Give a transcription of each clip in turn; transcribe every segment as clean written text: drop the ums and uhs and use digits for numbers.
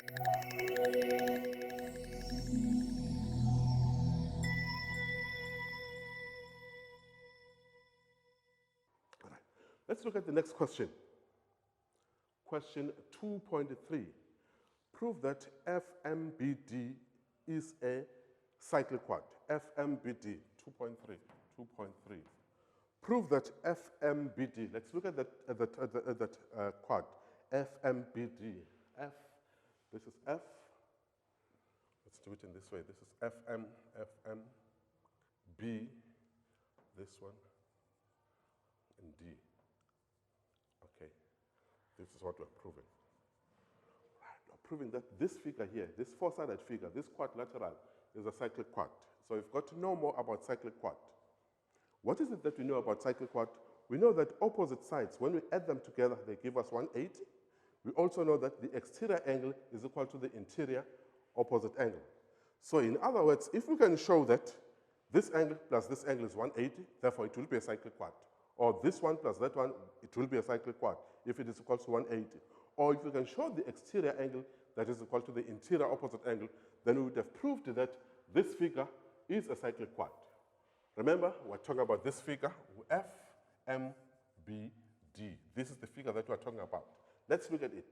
All right. Let's look at the next question. Question 2.3. Prove that FMBD is a cyclic quad. FMBD 2.3. Prove that FMBD. Let's look at that quad. FMBD. F. This is F. Let's do it in this way. This is FM, FM, B. This one, and D. Okay. This is what we're proving. Right. We're proving that this figure here, this four-sided figure, this quadrilateral, is a cyclic quad. So we've got to know more about cyclic quad. What is it that we know about cyclic quad? We know that opposite sides, when we add them together, they give us 180. We also know that the exterior angle is equal to the interior opposite angle. So in other words, if we can show that this angle plus this angle is 180, therefore it will be a cyclic quad. Or this one plus that one, it will be a cyclic quad if it is equal to 180. Or if we can show the exterior angle that is equal to the interior opposite angle, then we would have proved that this figure is a cyclic quad. Remember, we're talking about this figure, FMBD. This is the figure that we're talking about. Let's look at it.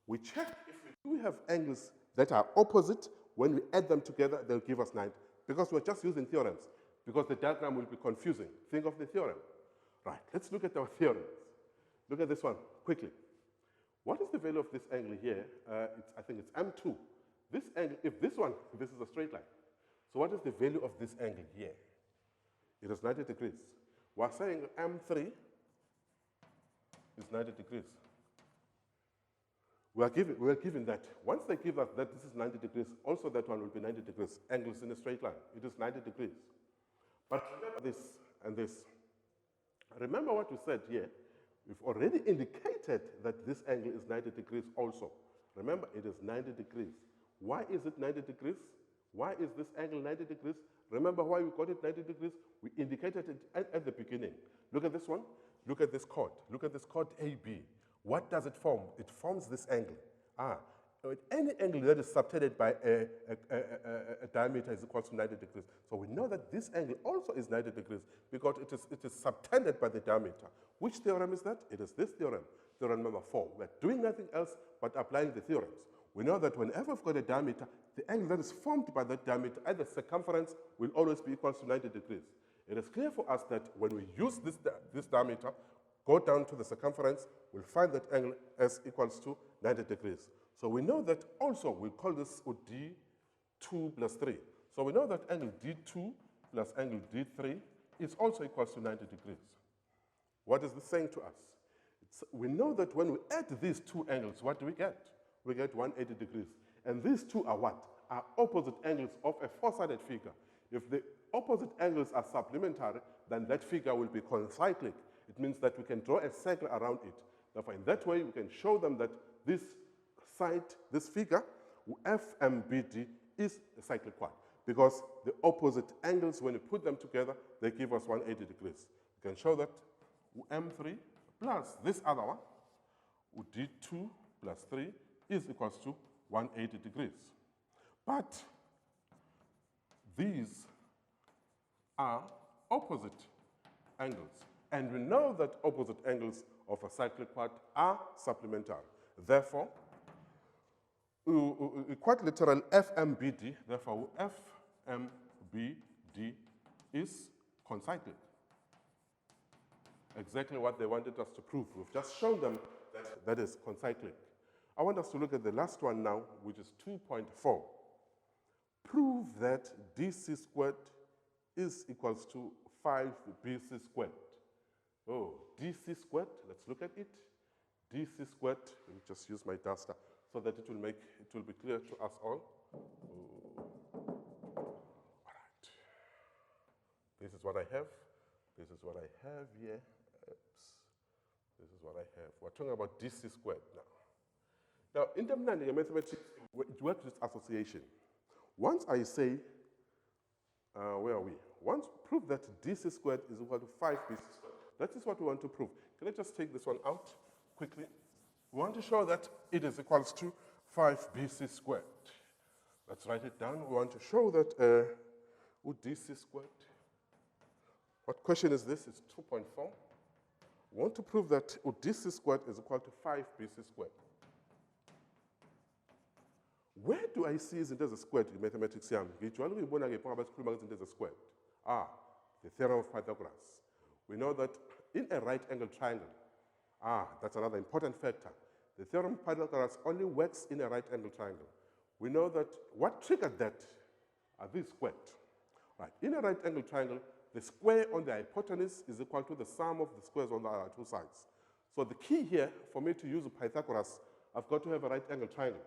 We check if we do have angles that are opposite. When we add them together, they'll give us 90. Because we're just using theorems. Because the diagram will be confusing. Think of the theorem. Right, let's look at our theorems. Look at this one, quickly. What is the value of this angle here? I think it's M2. This angle, if this is a straight line. So what is the value of this angle here? It is 90 degrees. We're saying M3 is 90 degrees. We are given that. Once they give us that this is 90 degrees, also that one will be 90 degrees. Angles in a straight line. It is 90 degrees. But remember this and this. Remember what we said here. We've already indicated that this angle is 90 degrees also. Remember, it is 90 degrees. Why is it 90 degrees? Why is this angle 90 degrees? Remember why we got it 90 degrees? We indicated it at the beginning. Look at this one. Look at this chord. Look at this chord AB. What does it form? It forms this angle. Any angle that is subtended by a diameter is equal to 90 degrees. So we know that this angle also is 90 degrees because it is subtended by the diameter. Which theorem is that? It is this theorem, theorem number 4. We're doing nothing else but applying the theorems. We know that whenever we've got a diameter, the angle that is formed by that diameter at the circumference will always be equal to 90 degrees. It is clear for us that when we use this diameter, go down to the circumference, we'll find that angle as equals to 90 degrees. So we know that also we call this D2 plus 3. So we know that angle D2 plus angle D3 is also equals to 90 degrees. What is this saying to us? We know that when we add these two angles, what do we get? We get 180 degrees. And these two are what? Are opposite angles of a four-sided figure. If the opposite angles are supplementary, then that figure will be concyclic. It means that we can draw a circle around it. Therefore, in that way, we can show them that this side, this figure, FMBD, is a cyclic quad. Because the opposite angles, when you put them together, they give us 180 degrees. We can show that M3 plus this other one, D2 plus 3, is equals to 180 degrees. But these are opposite angles. And we know that opposite angles of a cyclic quad are supplementary. Therefore, quadrilateral FMBD, therefore FMBD is concyclic. Exactly what they wanted us to prove. We've just shown them that is concyclic. I want us to look at the last one now, which is 2.4. Prove that DC squared is equals to 5BC squared. Oh, DC squared, let's look at it. DC squared, let me just use my duster so that it will be clear to us all. All right. This is what I have. This is what I have here. Oops. This is what I have. We're talking about DC squared now. Now, in terminology, mathematics, it works with association. Once I say, where are we? Once prove that DC squared is equal to 5BC squared. That is what we want to prove. Can I just take this one out quickly? We want to show that it is equals to 5bc squared. Let's write it down. We want to show that dc squared. What question is this? It's 2.4. We want to prove that dc squared is equal to 5bc squared. Where do I see izinto squared in mathematics yami? Ngijwayele ukuyibona ke phakathi sikhuluma ngezinto squared. The theorem of Pythagoras. We know that in a right angle triangle, that's another important factor. The theorem of Pythagoras only works in a right angle triangle. We know that what triggered that are these squared. Right. In a right angle triangle, the square on the hypotenuse is equal to the sum of the squares on the other two sides. So the key here, for me to use Pythagoras, I've got to have a right angle triangle.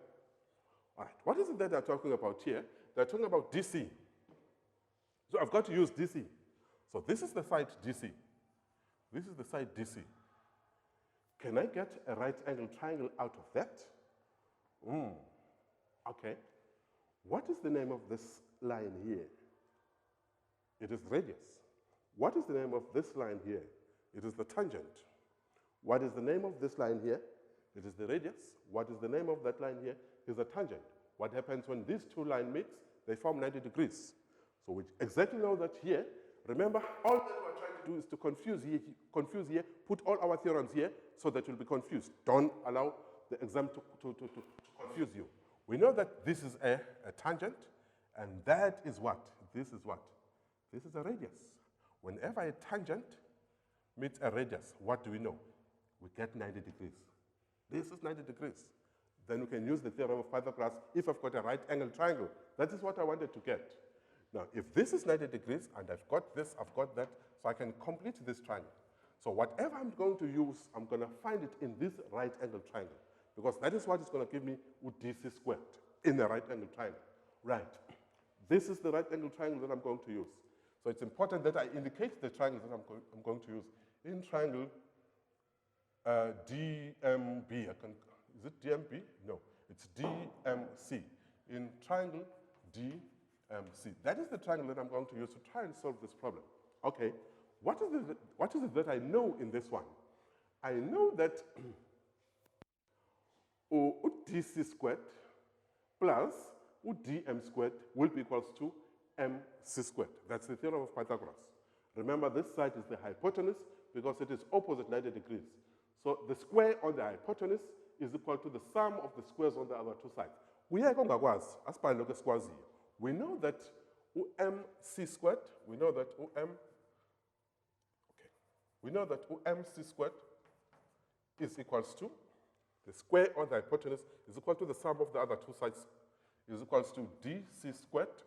All right. What is it that they're talking about here? They're talking about DC. So I've got to use DC. So this is the side DC. This is the side DC. Can I get a right angle triangle out of that? Okay. What is the name of this line here? It is radius. What is the name of this line here? It is the tangent. What is the name of this line here? It is the radius. What is the name of that line here? It is the tangent. What happens when these two lines meet? They form 90 degrees. So we exactly know that here. Remember, all that we're trying to do is to confuse here, put all our theorems here so that you'll be confused. Don't allow the exam to confuse you. We know that this is a tangent, and that is what? This is what? This is a radius. Whenever a tangent meets a radius, what do we know? We get 90 degrees. This is 90 degrees. Then we can use the theorem of Pythagoras if I've got a right angle triangle. That is what I wanted to get. Now, if this is 90 degrees, and I've got this, I've got that, so I can complete this triangle. So whatever I'm going to use, I'm going to find it in this right angle triangle, because that is what is going to give me DC squared in the right angle triangle. Right. This is the right angle triangle that I'm going to use. So it's important that I indicate the triangle that I'm going to use. In triangle DMB, is it DMB? No, it's DMC. In triangle DMC. That is the triangle that I'm going to use to try and solve this problem. Okay, what is it that I know in this one? I know that DC squared plus dm squared will be equals to mc squared. That's the theorem of Pythagoras. Remember, this side is the hypotenuse because it is opposite 90 degrees. So the square on the hypotenuse is equal to the sum of the squares on the other two sides. We know that mc squared, we know that mc squared is equals to the square on the hypotenuse is equal to the sum of the other two sides is equals to dc squared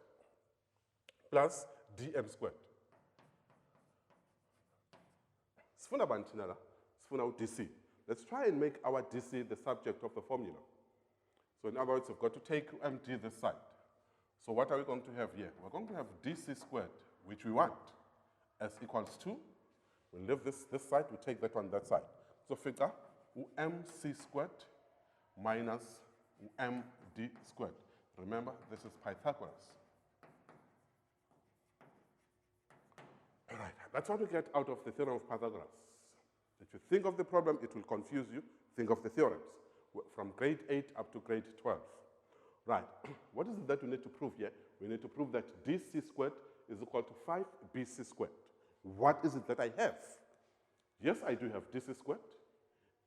plus dm squared. Sifuna bantina la, sifuna dc. Let's try and make our dc the subject of the formula. So in other words, we've got to take md this side. So what are we going to have here? We're going to have dc squared, which we want, as equals to, we'll leave this side, we take that one that side. So figure mc squared minus md squared. Remember, this is Pythagoras. All right, that's what we get out of the theorem of Pythagoras. If you think of the problem, it will confuse you. Think of the theorems from grade 8 up to grade 12. Right, what is it that we need to prove here? We need to prove that dc squared is equal to 5bc squared. What is it that I have? Yes, I do have dc squared.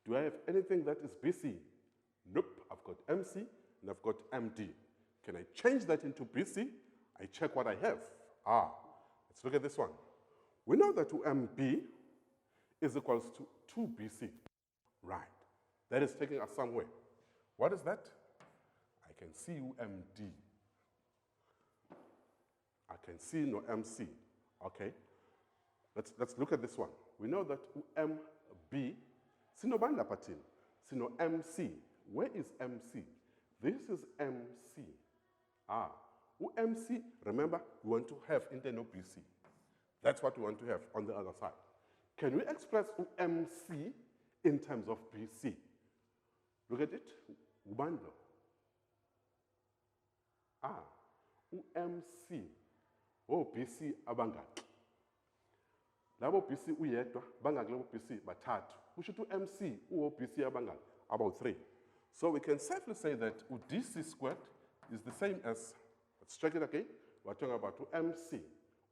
Do I have anything that is bc? Nope, I've got mc and I've got md. Can I change that into bc? I check what I have. Let's look at this one. We know that mb is equals to 2bc. Right, that is taking us somewhere. What is that? I can see md. I can see no mc. Okay, let's look at this one. We know that mb, sino banda patin, sino mc. Where is mc? This is mc. mc, remember, we want to have internal bc. That's what we want to have on the other side. Can we express mc in terms of bc? Look at it. Ubando. mc. bc abangaki. Labo bc uyedwa, bangaki labo bc bathathu. Kusho ukuthi mc bc abangaki? About 3. So we can safely say that DC squared is the same as, let's check it again, we're talking about MC.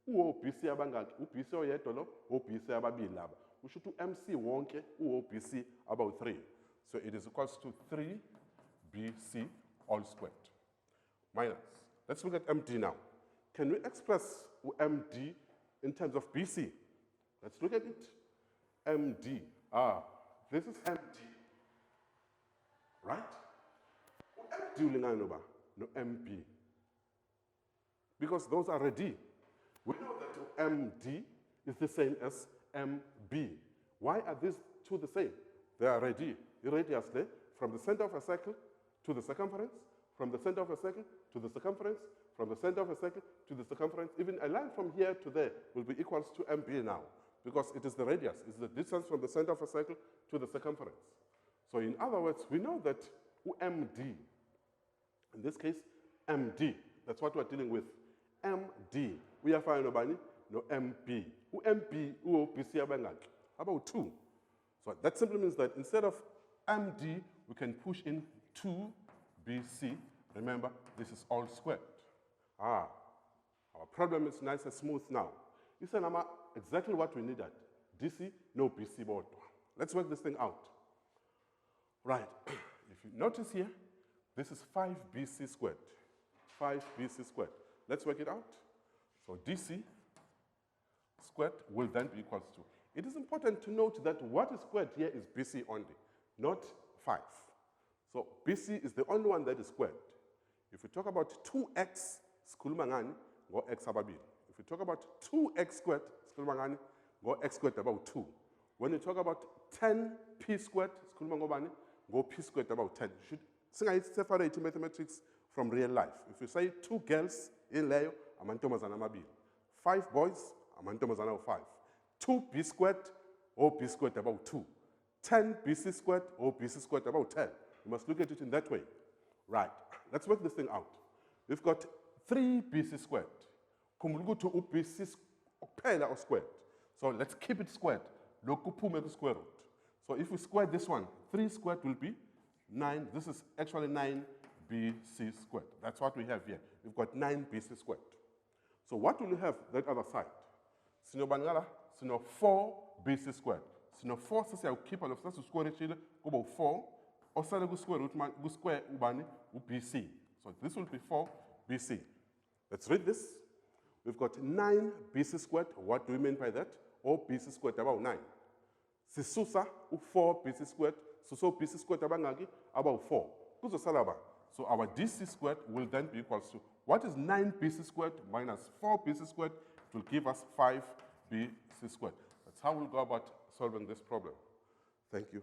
BC abangaki, BC oyedwa lo, BC ababili laba. We should do MC wonke, BC about 3. So it is equals to 3BC all squared. Minus. Let's look at MD now. Can we express MD in terms of BC? Let's look at it. MD. This is MD. Right? MD ulingana no MB. Because those are ready. We know that MD is the same as MB. Why are these two the same? They are ready. The radius there, from the center of a circle to the circumference, from the center of a circle to the circumference, from the center of a circle to the circumference. Even a line from here to there will be equals to MB now, because it is the radius, it's the distance from the center of a circle to the circumference. So in other words, we know that MD, in this case, MD, that's what we're dealing with. MD, we are finding no MP. MP, BC abangaki, about 2. So that simply means that instead of MD, we can push in 2BC. Remember, this is all squared. Our problem is nice and smooth now. This is exactly what we needed. DC, no BC board. Let's work this thing out. Right, if you notice here, this is 5BC squared. 5BC squared. Let's work it out. So DC squared will then be equals to. It is important to note that what is squared here is BC only, not 5. So BC is the only one that is squared. If we talk about 2x, sikhuluma ngani ngo x ababili. If we talk about 2x squared, sikhuluma ngani ngo x squared about 2. When you talk about 10p squared, sikhuluma ngobani ngo p squared about 10. Should separate mathematics from real life. If you say 2 girls in leyo, amantombazana amabili. 5 boys, amantombazana 5. 2b squared, or b squared about 2. 10bc squared, or bc squared about 10. You must look at it in that way. Right, let's work this thing out. We've got 3bc squared. Kumulugu to bc squared. So let's keep it squared. Lokupume square root. So if we square this one, 3 squared will be 9. This is actually 9bc squared. That's what we have here. We've got 9bc squared. So what will we have that other side? Sino banala, sino 4bc squared. Sino 4 sisi ya keep all of us square chile go 4. Osale go square root man go square ubani bc. So this will be 4bc. Let's read this. We've got 9bc squared. What do we mean by that? Or bc squared about 9. Sisusa 4bc squared. So bc squared abangaki about 4. Kuzo salaba. So our dc squared will then be equals to, what is 9bc squared minus 4bc squared? It will give us 5bc squared. That's how we'll go about solving this problem. Thank you.